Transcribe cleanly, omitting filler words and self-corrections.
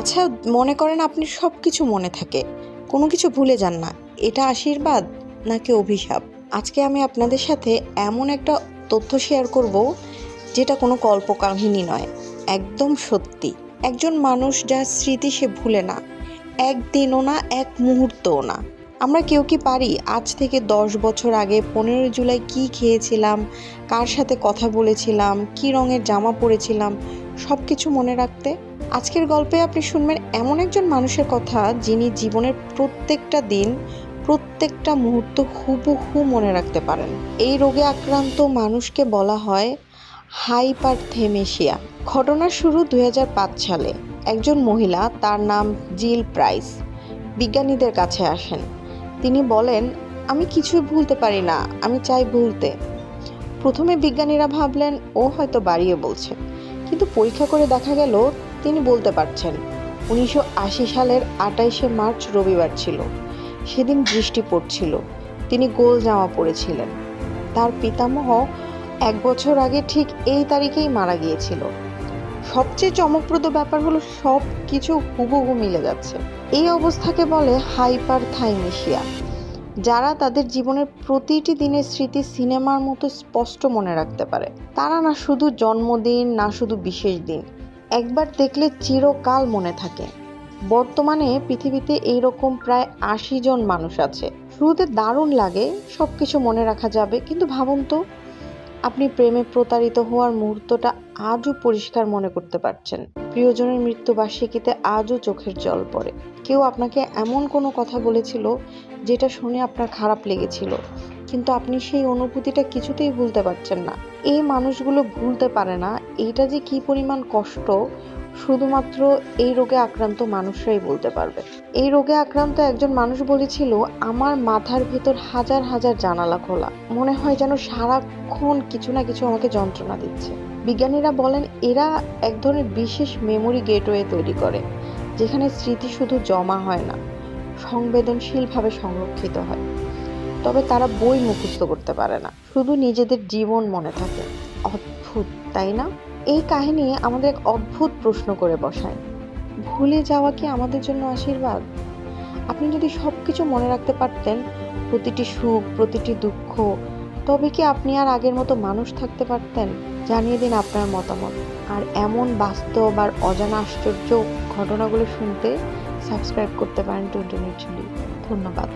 আচ্ছা, মনে করেন আপনি সব কিছু মনে থাকে, কোনো কিছু ভুলে যান না, এটা আশীর্বাদ নাকি অভিশাপ? আজকে আমি আপনাদের সাথে এমন একটা তথ্য শেয়ার করব যেটা কোনো কল্পকাহিনী নয়, একদম সত্যি। একজন মানুষ যার স্মৃতি সে ভুলে না, একদিনও না, এক মুহূর্তও না। আমরা কেউ কি পারি আজ থেকে 10 বছর আগে 15 জুলাই কী খেয়েছিলাম, কার সাথে কথা বলেছিলাম, কী রঙের জামা পরেছিলাম, সব কিছু মনে রাখতে? আজকের গল্পে আপনি শুনবেন এমন একজন মানুষের কথা যিনি জীবনের প্রত্যেকটা দিন, প্রত্যেকটা মুহূর্ত হুবহু মনে রাখতে পারেন। এই রোগে আক্রান্ত মানুষকে বলা হয় হাইপারথেমেসিয়া। ঘটনার শুরু 2005 সালে। একজন মহিলা, তার নাম জিল প্রাইস, বিজ্ঞানীদের কাছে আসেন। তিনি বলেন, আমি কিছুই ভুলতে পারি না, আমি চাই ভুলতে। প্রথমে বিজ্ঞানীরা ভাবলেন ও হয়তো বাড়িয়ে বলছে, কিন্তু পরীক্ষা করে দেখা গেল তিনি বলতে পারছেন। 1980 সালের 28শে মার্চ রবিবার ছিল। সেদিন বৃষ্টি পড়ছিল। তিনি গোল জামা পরেছিলেন। তার পিতামহ 1 বছর আগে ঠিক এই তারিখেই মারা গিয়েছিল। সবচেয়ে চমকপ্রদ ব্যাপার হলো সব কিছু হুবহু মিলে যাচ্ছে। এই অবস্থাকে বলে হাইপারথাইমেসিয়া। যারা তাদের জীবনের প্রতিটি দিনের স্মৃতি সিনেমার মতো স্পষ্ট মনে রাখতে পারে। তারা না শুধু জন্মদিন, না শুধু বিশেষ দিন, একবার দেখলে চিরকাল মনে থাকে। বর্তমানে পৃথিবীতে এইরকম প্রায় 80 জন মানুষ আছে। শুরুতে দারুণ লাগে, সব কিছু মনে রাখা যাবে, কিন্তু ভাবুন তো, আপনি প্রেমে প্রতারিত হওয়ার মুহূর্তটা আজও পরিষ্কার মনে করতে পারছেন। প্রিয়জনের মৃত্যুবার্ষিকীতে আজও চোখের জল পড়ে। কেউ আপনাকে এমন কোনো কথা বলেছিল যেটা শুনে আপনার খারাপ লেগেছিল, কিন্তু আপনি সেই অনুভূতিটা কিছুতেই ভুলতে পারছেন না। এই মানুষগুলো ভুলতে পারে না, এইটা যে কি পরিমাণ কষ্ট শুধুমাত্র এই রোগে আক্রান্ত মানুষরাই বলতে পারবে। এই রোগে আক্রান্ত একজন মানুষ বলেছিল, আমার মাথার ভেতর হাজার হাজার জানালা খোলা, মনে হয় যেন সারাক্ষণ কিছু না কিছু আমাকে যন্ত্রণা দিচ্ছে। বিজ্ঞানীরা বলেন এরা এক ধরনের বিশেষ মেমোরি গেটওয়ে তৈরি করে, যেখানে স্মৃতি শুধু জমা হয় না, সংবেদনশীলভাবে সংরক্ষিত হয়। তবে তারা বই মুখস্থ করতে পারে না, শুধু নিজেদের জীবন মনে থাকে। অদ্ভুত, তাই না? এই কাহিনী আমাদের এক অদ্ভুত প্রশ্ন করে বসায়, ভুলে যাওয়া কি আমাদের জন্য আশীর্বাদ? আপনি যদি সব কিছু মনে রাখতে পারতেন, প্রতিটি সুখ, প্রতিটি দুঃখ, তবে কি আপনি আর আগের মতো মানুষ থাকতে পারতেন? জানিয়ে দিন আপনার মতামত। আর এমন বাস্তব আর অজানা আশ্চর্য ঘটনাগুলো শুনতে সাবস্ক্রাইব করতে পারেন 20 মিনিট। ধন্যবাদ।